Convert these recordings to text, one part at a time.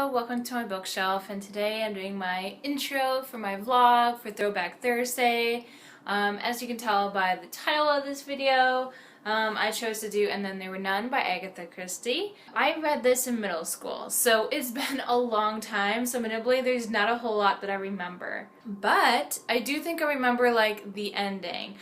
Hello, welcome to my bookshelf, and today I'm doing my intro for my vlog for Throwback Thursday. As you can tell by the title of this video, I chose to do And Then There Were None by Agatha Christie. I read this in middle school, so it's been a long time, so admittedly there's not a whole lot that I remember. But I do think I remember like the ending,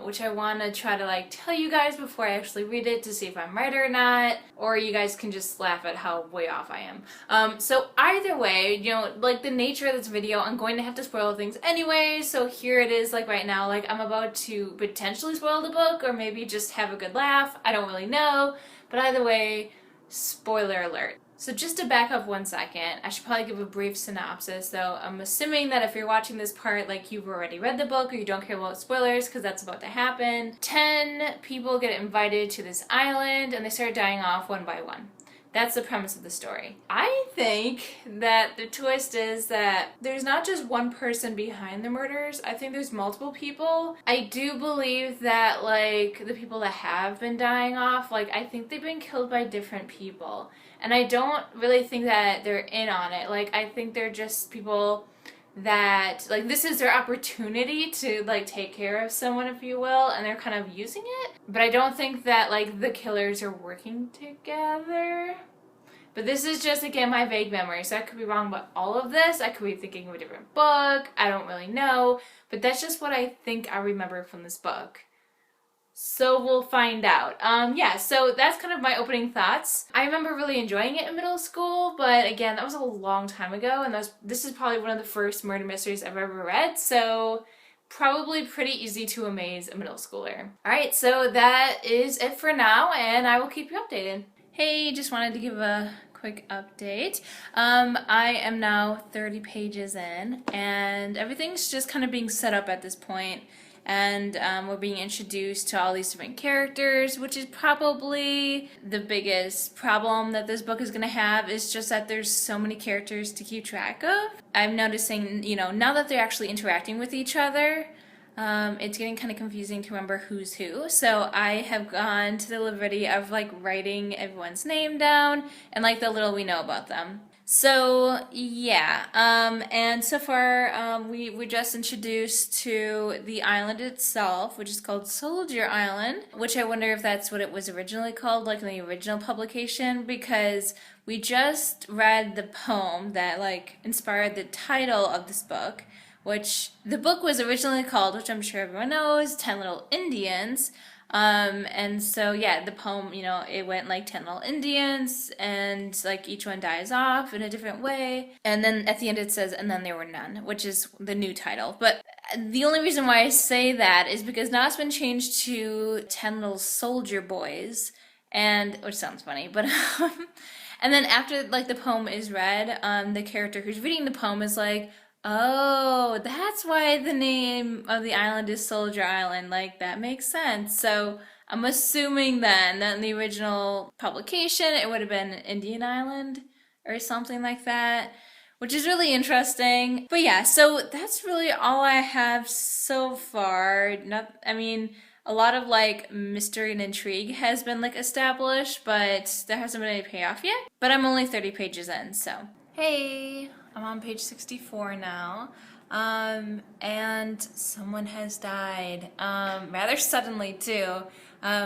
which I want to try to like tell you guys before I actually read it to see if I'm right or not, or you guys can just laugh at how way off I am. So either way, you know, like the nature of this video, I'm going to have to spoil things anyway, so here it is like right now, like I'm about to potentially spoil the book or maybe just have a good laugh. I don't really know, but either way, spoiler alert. So just to back up 1 second, I should probably give a brief synopsis. So I'm assuming that if you're watching this part, like you've already read the book or you don't care about spoilers because that's about to happen. 10 people get invited to this island and they start dying off one by one. That's the premise of the story. I think that the twist is that there's not just one person behind the murders. I think there's multiple people. I do believe that like the people that have been dying off, like I think they've been killed by different people. And I don't really think that they're in on it. Like I think they're just people that like this is their opportunity to like take care of someone, if you will, and they're kind of using it. But I don't think that like the killers are working together. But this is just, again, my vague memory, so I could be wrong about all of this. I could be thinking of a different book. I don't really know, but that's just what I think I remember from this book. So we'll find out. Yeah, so that's kind of my opening thoughts. I remember really enjoying it in middle school, but again, that was a long time ago, and this is probably one of the first murder mysteries I've ever read, so probably pretty easy to amaze a middle schooler. Alright, so that is it for now, and I will keep you updated. Hey, just wanted to give a quick update. I am now 30 pages in, and everything's just kind of being set up at this point. And we're being introduced to all these different characters, which is probably the biggest problem that this book is going to have, is just that there's so many characters to keep track of. I'm noticing, you know, now that they're actually interacting with each other, it's getting kind of confusing to remember who's who. So I have gone to the liberty of like writing everyone's name down and like the little we know about them. So yeah, and so far we just introduced to the island itself, which is called Soldier Island, which I wonder if that's what it was originally called, like in the original publication, because we just read the poem that like inspired the title of this book, which the book was originally called, which I'm sure everyone knows, 10 Little Indians. And so yeah, the poem, you know, it went like 10 little Indians, and like each one dies off in a different way. And then at the end it says, and then there were none, which is the new title. But the only reason why I say that is because now it's been changed to 10 Little Soldier Boys, and which sounds funny, but and then after like the poem is read, the character who's reading the poem is like, oh, that's why the name of the island is Soldier Island. Like, that makes sense. So I'm assuming then that in the original publication it would have been Indian Island or something like that, which is really interesting. But yeah, so that's really all I have so far. I mean, a lot of like mystery and intrigue has been like established, but there hasn't been any payoff yet. But I'm only 30 pages in, so. Hey, I'm on page 64 now, and someone has died, rather suddenly too.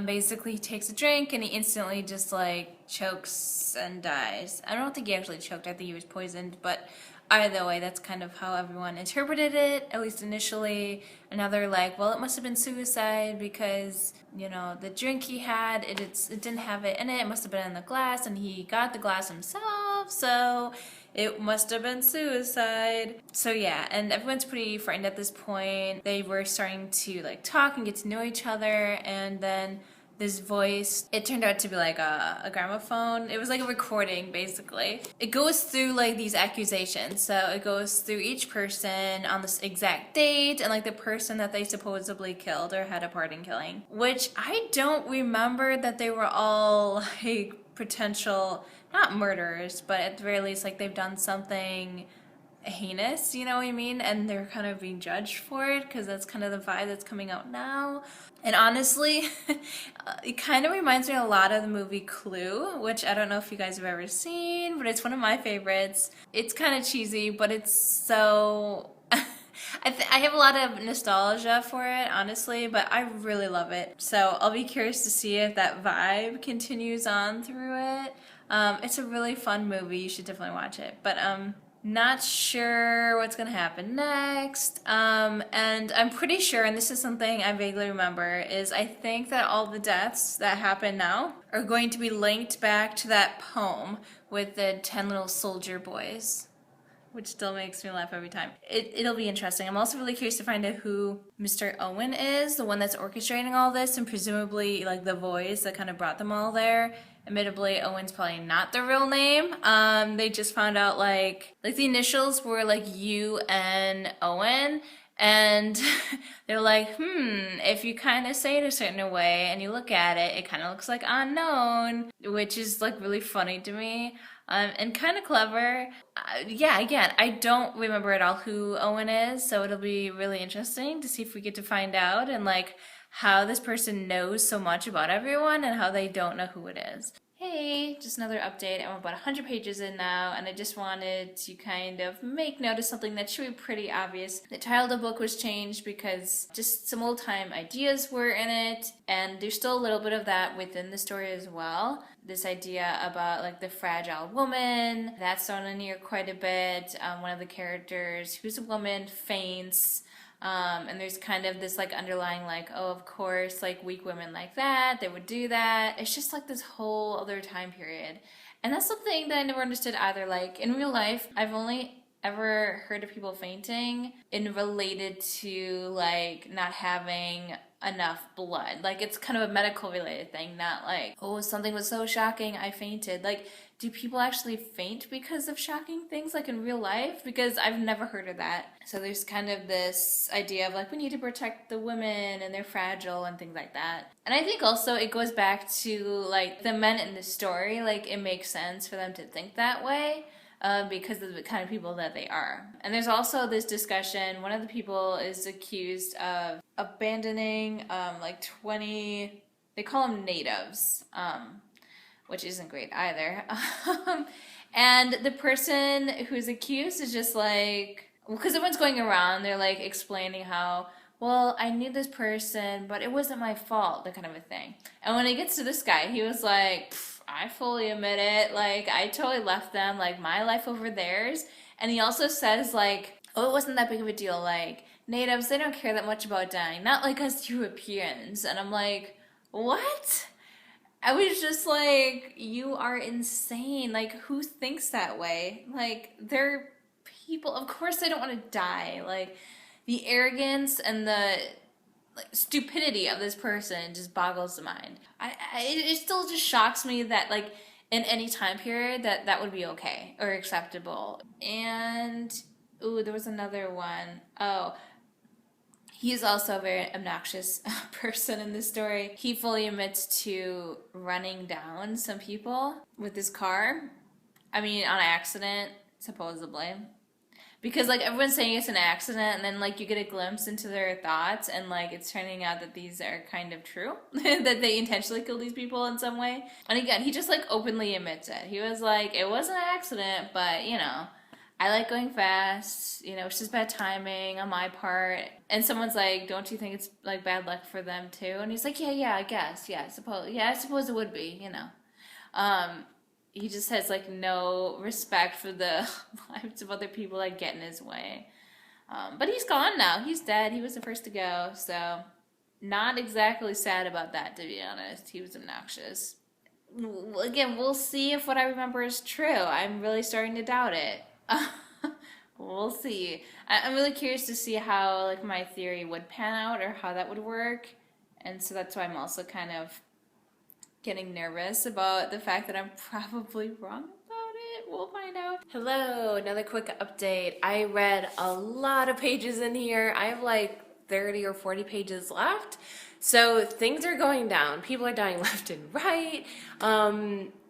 Basically he takes a drink and he instantly just like chokes and dies. I don't think he actually choked, I think he was poisoned, but either way, that's kind of how everyone interpreted it, at least initially. And now they're like, well, it must have been suicide because, you know, the drink he had, it didn't have it in it. It must have been in the glass, and he got the glass himself, so it must have been suicide. So yeah, and everyone's pretty frightened at this point. They were starting to like talk and get to know each other, and then this voice, it turned out to be like a gramophone. It was like a recording, basically. It goes through like these accusations. So it goes through each person on this exact date and like the person that they supposedly killed or had a part in killing. Which I don't remember that they were all like potential, not murderers, but at the very least like they've done something heinous, you know what I mean? And they're kind of being judged for it because that's kind of the vibe that's coming out now. And honestly, it kind of reminds me a lot of the movie Clue, which I don't know if you guys have ever seen, but it's one of my favorites. It's kind of cheesy, but it's so... I have a lot of nostalgia for it, honestly, but I really love it. So I'll be curious to see if that vibe continues on through it. It's a really fun movie. You should definitely watch it. But not sure what's gonna happen next. And I'm pretty sure, and this is something I vaguely remember, is I think that all the deaths that happen now are going to be linked back to that poem with the 10 little soldier boys, which still makes me laugh every time. It'll be interesting. I'm also really curious to find out who Mr. Owen is, the one that's orchestrating all this, and presumably like the voice that kind of brought them all there. Admittedly, Owen's probably not the real name. They just found out like the initials were like UN Owen, and they're like, if you kind of say it a certain way and you look at it, it kind of looks like unknown, which is like really funny to me. And kind of clever. Yeah, again, I don't remember at all who Owen is, so it'll be really interesting to see if we get to find out and like how this person knows so much about everyone and how they don't know who it is. Hey, just another update. I'm about 100 pages in now, and I just wanted to kind of make note of something that should be pretty obvious. The title of the book was changed because just some old-time ideas were in it, and there's still a little bit of that within the story as well. This idea about like the fragile woman, that's thrown in here quite a bit. One of the characters, who's a woman, faints. And there's kind of this like underlying like, oh, of course, like weak women like that, they would do that. It's just like this whole other time period. And that's something that I never understood either. Like in real life, I've only ever heard of people fainting in related to like not having enough blood. Like it's kind of a medical related thing, not like, oh, something was so shocking, I fainted. Like, do people actually faint because of shocking things like in real life? Because I've never heard of that. So there's kind of this idea of like we need to protect the women and they're fragile and things like that. And I think also it goes back to like the men in the story, like it makes sense for them to think that way. Because of the kind of people that they are. And there's also this discussion, one of the people is accused of abandoning like 20, they call them natives, which isn't great either. And the person who's accused is just like, because everyone's going around, they're like explaining how, well, I knew this person, but it wasn't my fault, that kind of a thing. And when it gets to this guy, he was like, I fully admit it, like, I totally left them, like, my life over theirs. And he also says, like, oh, it wasn't that big of a deal, like, natives, they don't care that much about dying, not like us Europeans. And I'm like, what? I was just like, you are insane. Like, who thinks that way? Like, they're people, of course they don't want to die. Like, the arrogance and the like stupidity of this person just boggles the mind. It still just shocks me that like in any time period that would be okay or acceptable. And ooh, there was another one. Oh, he's also a very obnoxious person in this story. He fully admits to running down some people with his car. I mean, on accident, supposedly. Because like everyone's saying it's an accident, and then like you get a glimpse into their thoughts, and like it's turning out that these are kind of true, that they intentionally killed these people in some way. And again, he just like openly admits it. He was like, it was an accident, but you know, I like going fast, you know, it's just bad timing on my part. And someone's like, don't you think it's like bad luck for them too? And he's like, yeah, I guess, I suppose it would be, you know. He just has like no respect for the lives of other people that get in his way. But he's gone now. He's dead. He was the first to go. So not exactly sad about that, to be honest. He was obnoxious. Again, we'll see if what I remember is true. I'm really starting to doubt it. We'll see. I'm really curious to see how like my theory would pan out or how that would work. And so that's why I'm also kind of getting nervous about the fact that I'm probably wrong about it. We'll find out. Hello, another quick update. I read a lot of pages in here. I have like 30 or 40 pages left. So things are going down. People are dying left and right.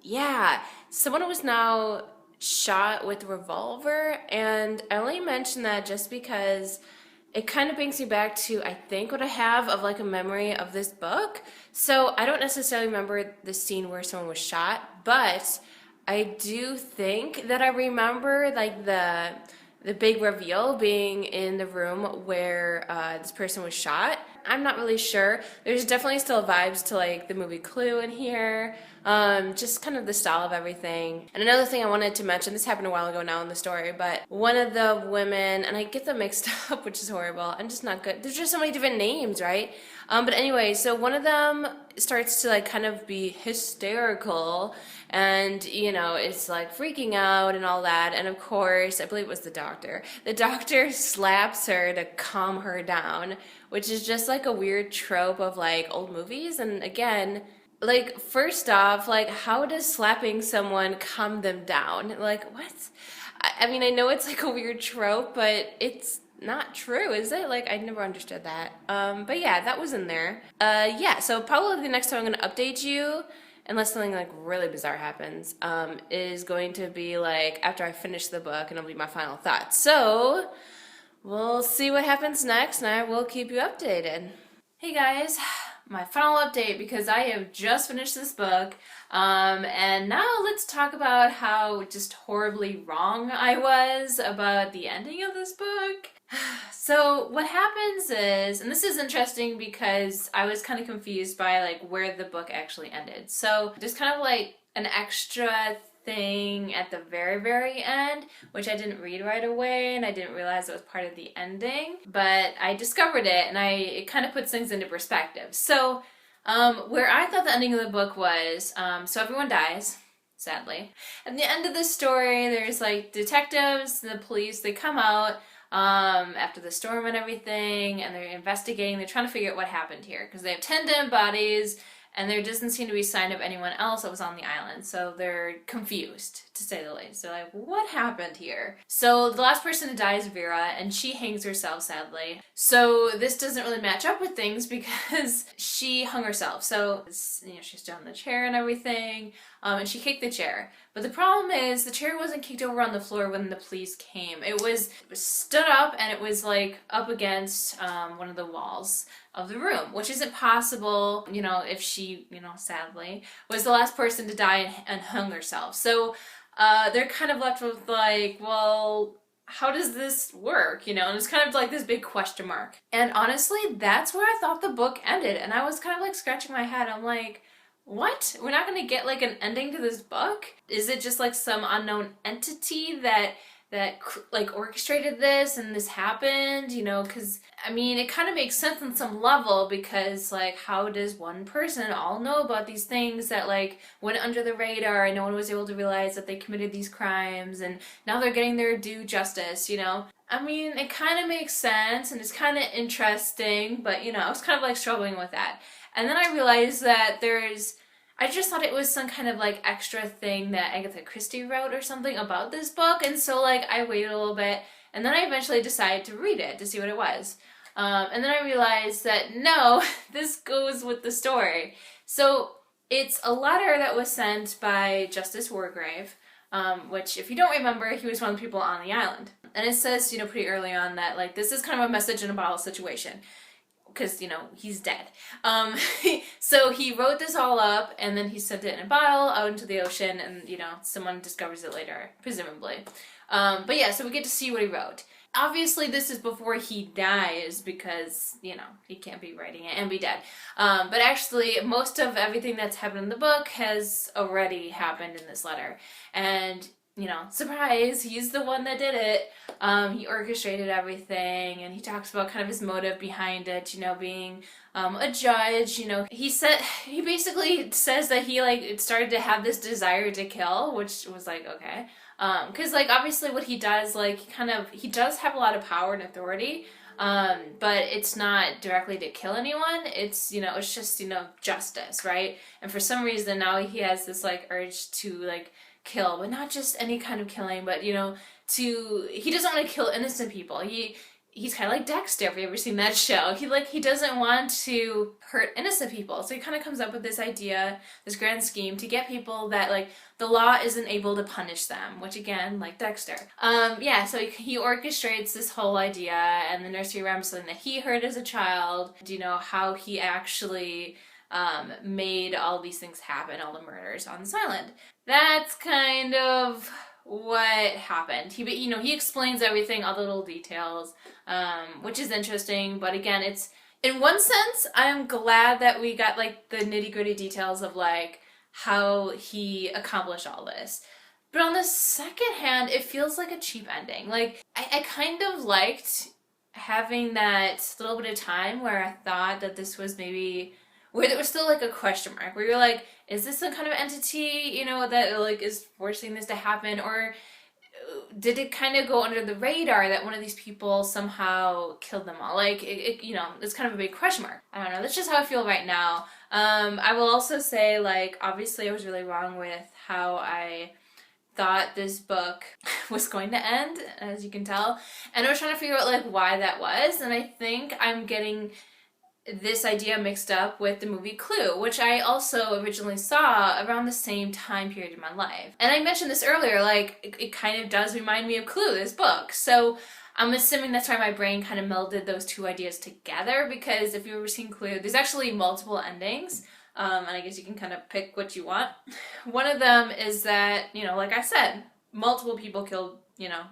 Yeah, someone was now shot with a revolver, and I only mention that just because it kind of brings me back to, I think, what I have of like a memory of this book. So I don't necessarily remember the scene where someone was shot, but I do think that I remember like the big reveal being in the room where this person was shot. I'm not really sure. There's definitely still vibes to like the movie Clue in here. Just kind of the style of everything. And another thing I wanted to mention, this happened a while ago now in the story, but one of the women, and I get them mixed up, which is horrible. I'm just not good. There's just so many different names, right? But anyway, so one of them starts to like kind of be hysterical, and you know, it's like freaking out and all that. And of course, I believe it was the doctor. The doctor slaps her to calm her down, which is just like a weird trope of like old movies. And again, like, first off, like, how does slapping someone calm them down? Like, what? I mean, I know it's like a weird trope, but it's not true, is it? Like, I never understood that. But yeah, that was in there. Yeah, so probably the next time I'm gonna update you, unless something like really bizarre happens, is going to be like after I finish the book, and it'll be my final thoughts. So, we'll see what happens next, and I will keep you updated. Hey guys, my final update, because I have just finished this book, and now let's talk about how just horribly wrong I was about the ending of this book. So what happens is, and this is interesting because I was kind of confused by like where the book actually ended. So there's kind of like an extra thing at the very end, which I didn't read right away, and I didn't realize it was part of the ending, but I discovered it, and it kind of puts things into perspective. So where I thought the ending of the book was, so everyone dies, sadly. At the end of the story, there's like detectives, the police, they come out after the storm and everything, and they're investigating, they're trying to figure out what happened here, because they have 10 dead bodies, and there doesn't seem to be a sign of anyone else that was on the island, so they're confused, to say the least. They're like, what happened here? So the last person to die is Vera, and she hangs herself, sadly. So this doesn't really match up with things because she hung herself. So, you know, she's down in the chair and everything, and she kicked the chair. But the problem is, the chair wasn't kicked over on the floor when the police came. It was stood up, and it was like up against one of the walls of the room, which isn't possible, you know, if she, you know, sadly, was the last person to die and hung herself. So they're kind of left with like, well, how does this work, you know? And it's kind of like this big question mark. And honestly, that's where I thought the book ended, and I was kind of like scratching my head. I'm like, what? We're not gonna get like an ending to this book? Is it just like some unknown entity that like orchestrated this and this happened, you know? Because I mean, it kind of makes sense on some level, because like, how does one person all know about these things that like went under the radar and no one was able to realize that they committed these crimes, and now they're getting their due justice, you know? I mean, it kind of makes sense and it's kind of interesting, but you know, I was kind of like struggling with that. And then I realized that I just thought it was some kind of like extra thing that Agatha Christie wrote or something about this book, and so like I waited a little bit, and then I eventually decided to read it to see what it was. And then I realized that no, this goes with the story. So it's a letter that was sent by Justice Wargrave, which, if you don't remember, he was one of the people on the island. And it says, you know, pretty early on that like this is kind of a message in a bottle situation, because, you know, he's dead. So he wrote this all up, and then he sent it in a bottle out into the ocean, and, you know, someone discovers it later, presumably. But yeah, so we get to see what he wrote. Obviously, this is before he dies, because, you know, he can't be writing it and be dead. But actually, most of everything that's happened in the book has already happened in this letter. And, you know, surprise, he's the one that did it. He orchestrated everything, and he talks about kind of his motive behind it, you know, being a judge, you know. He basically says that he like started to have this desire to kill, which was like, okay. Because like obviously what he does, like he does have a lot of power and authority, but it's not directly to kill anyone. It's, you know, it's just, you know, justice, right? And for some reason now he has this like urge to like kill, but not just any kind of killing, but, you know, he doesn't want to kill innocent people. he's kind of like Dexter, if you ever seen that show. He doesn't want to hurt innocent people. So he kind of comes up with this idea, this grand scheme to get people that like the law isn't able to punish them, which again, like Dexter. Yeah, so he orchestrates this whole idea, and the nursery rhyme is something that he heard as a child. Do you know how he actually made all these things happen, all the murders on this island? That's kind of what happened. He explains everything, all the little details, which is interesting. But again, it's in one sense, I'm glad that we got like the nitty gritty details of like how he accomplished all this. But on the second hand, it feels like a cheap ending. Like I kind of liked having that little bit of time where I thought that this was maybe where there was still like a question mark, where you're like, is this some kind of entity, that like is forcing this to happen, or did it kind of go under the radar that one of these people somehow killed them all? Like, it's kind of a big question mark. I don't know. That's just how I feel right now. I will also say, like, obviously I was really wrong with how I thought this book was going to end, as you can tell. And I was trying to figure out, like, why that was. And I think I'm getting this idea mixed up with the movie Clue, which I also originally saw around the same time period in my life. And I mentioned this earlier, like, it kind of does remind me of Clue, this book. So I'm assuming that's why my brain kind of melded those two ideas together, because if you've ever seen Clue, there's actually multiple endings. And I guess you can kind of pick what you want. One of them is that, like I said, multiple people killed,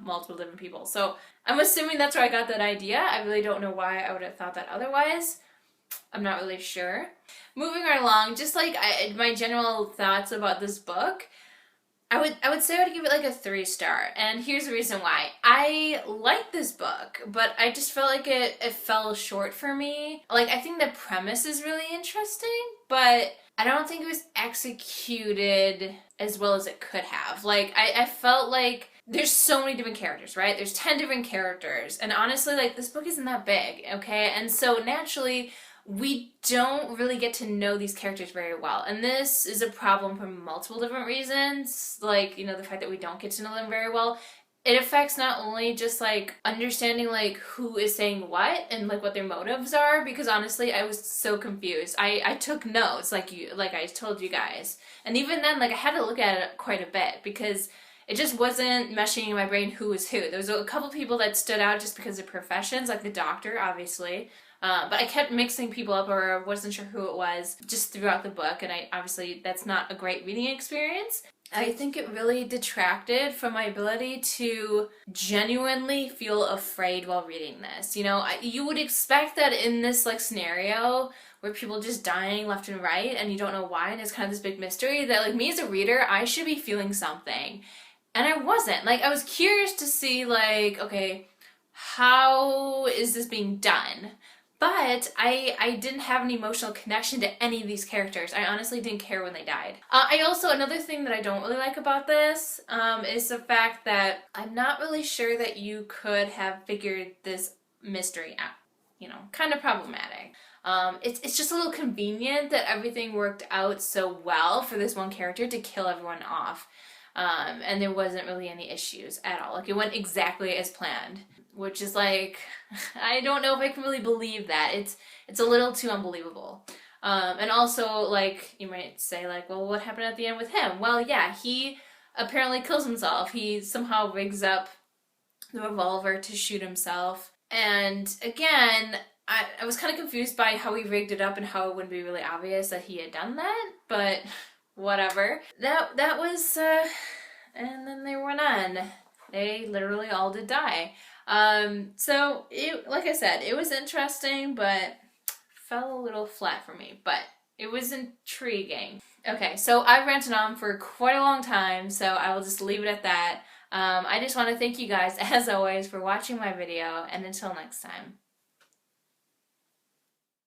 multiple different people. So I'm assuming that's where I got that idea. I really don't know why I would have thought that otherwise. I'm not really sure. Moving right along, just like my general thoughts about this book, I would say I would give it like a 3-star. And here's the reason why. I like this book, but I just felt like it fell short for me. Like, I think the premise is really interesting, but I don't think it was executed as well as it could have. Like, I felt like there's so many different characters, right? There's 10 different characters. And honestly, like, this book isn't that big, okay? And so naturally, we don't really get to know these characters very well. And this is a problem for multiple different reasons. Like, the fact that we don't get to know them very well. It affects not only just like understanding like who is saying what and like what their motives are, because honestly I was so confused. I took notes like I told you guys. And even then, like, I had to look at it quite a bit because it just wasn't meshing in my brain who was who. There was a couple people that stood out just because of professions, like the doctor, obviously. But I kept mixing people up, or wasn't sure who it was, just throughout the book, and obviously that's not a great reading experience. I think it really detracted from my ability to genuinely feel afraid while reading this. You would expect that in this like scenario where people just dying left and right and you don't know why, and it's kind of this big mystery, that like me as a reader, I should be feeling something. And I wasn't. Like, I was curious to see like, okay, how is this being done? But I didn't have an emotional connection to any of these characters. I honestly didn't care when they died. Another thing that I don't really like about this is the fact that I'm not really sure that you could have figured this mystery out. Kind of problematic. It's just a little convenient that everything worked out so well for this one character to kill everyone off. And there wasn't really any issues at all. Like, it went exactly as planned. Which is like, I don't know if I can really believe that. It's a little too unbelievable. And also, like, you might say, like, well, what happened at the end with him? Well, yeah, he apparently kills himself. He somehow rigs up the revolver to shoot himself. And again, I was kind of confused by how he rigged it up and how it wouldn't be really obvious that he had done that, but whatever. That was, and then there were none. They literally all did die. So like I said, it was interesting, but fell a little flat for me, but it was intriguing. Okay, so I've ranted on for quite a long time, so I will just leave it at that. I just want to thank you guys, as always, for watching my video, and until next time.